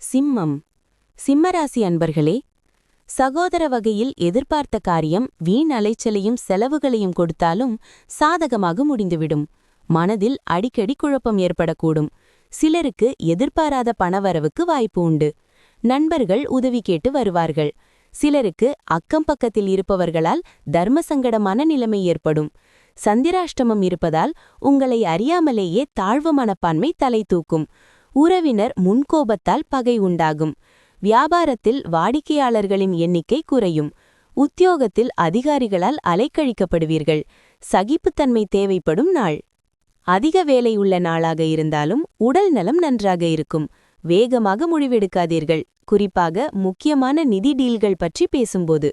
சிம்மம். சிம்மராசி அன்பர்களே, சகோதர வகையில் எதிர்பார்த்த காரியம் வீண் அலைச்சலையும் செலவுகளையும் கொடுத்தாலும் சாதகமாக முடிந்துவிடும். மனதில் அடிக்கடி குழப்பம் ஏற்படக்கூடும். சிலருக்கு எதிர்பாராத பணவரவுக்கு வாய்ப்பு உண்டு. நண்பர்கள் உதவி கேட்டு வருவார்கள். சிலருக்கு அக்கம் பக்கத்தில் இருப்பவர்களால் தர்மசங்கடமான நிலைமை ஏற்படும். சந்திராஷ்டமம் இருப்பதால் உங்களை அறியாமலேயே தாழ்வு மனப்பான்மை தலை தூக்கும். உறவினர் முன்கோபத்தால் பகை உண்டாகும். வியாபாரத்தில் வாடிக்கையாளர்களின் எண்ணிக்கை குறையும். உத்தியோகத்தில் அதிகாரிகளால் அலைக்கழிக்கப்படுவீர்கள். சகிப்புத்தன்மை தேவைப்படும் நாள். அதிக வேலை உள்ள நாளாக இருந்தாலும் உடல் நலம் நன்றாக இருக்கும். வேகமாக முடிவெடுக்காதீர்கள், குறிப்பாக முக்கியமான நிதி டீல்கள் பற்றி பேசும்போது.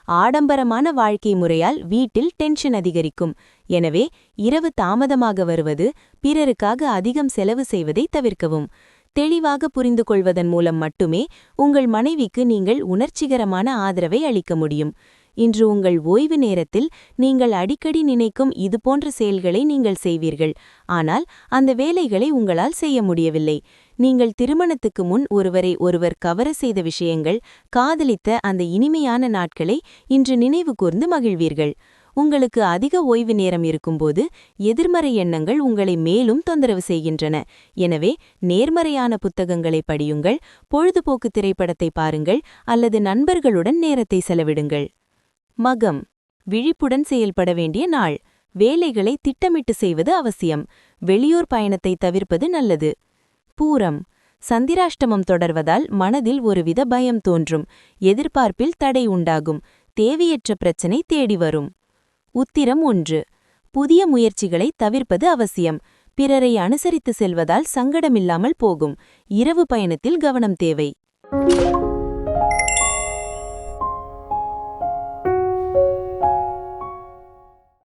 ஆடம்பரமான வாழ்க்கை முறையால் வீட்டில் டென்ஷன் அதிகரிக்கும். எனவே இரவு தாமதமாக வருவது, பிறருக்காக அதிகம் செலவு செய்வதை தவிர்க்கவும். தெளிவாக புரிந்து கொள்வதன் மூலம் மட்டுமே உங்கள் மனைவிக்கு நீங்கள் உணர்ச்சிகரமான ஆதரவை அளிக்க முடியும். இன்று உங்கள் ஓய்வு நேரத்தில் நீங்கள் அடிக்கடி நினைக்கும் இதுபோன்ற செயல்களை நீங்கள் செய்வீர்கள். ஆனால் அந்த வேலைகளை உங்களால் செய்ய முடியவில்லை. நீங்கள் திருமணத்துக்கு முன் ஒருவரை ஒருவர் கவர செய்த விஷயங்கள், காதலித்த அந்த இனிமையான நாட்களை இன்று நினைவு கூர்ந்து மகிழ்வீர்கள். உங்களுக்கு அதிக ஓய்வு நேரம் இருக்கும்போது எதிர்மறை எண்ணங்கள் உங்களை மேலும் தொந்தரவு செய்கின்றன. எனவே நேர்மறையான புத்தகங்களை படியுங்கள், பொழுதுபோக்கு திரைப்படத்தை பாருங்கள் அல்லது நண்பர்களுடன் நேரத்தை செலவிடுங்கள். மகம். விழிப்புடன் செயல்பட வேண்டிய நாள். வேலைகளை திட்டமிட்டு செய்வது அவசியம். வெளியூர் பயணத்தை தவிர்ப்பது நல்லது. பூரம். சந்திராஷ்டமம் தொடர்வதால் மனதில் ஒருவித பயம் தோன்றும். எதிர்பார்ப்பில் தடை உண்டாகும். தேவையற்ற பிரச்சனை தேடி வரும். உத்திரம் 1. புதிய முயற்சிகளை தவிர்ப்பது அவசியம். பிறரை அனுசரித்து செல்வதால் சங்கடமில்லாமல் போகும். இரவு பயணத்தில் கவனம் தேவை.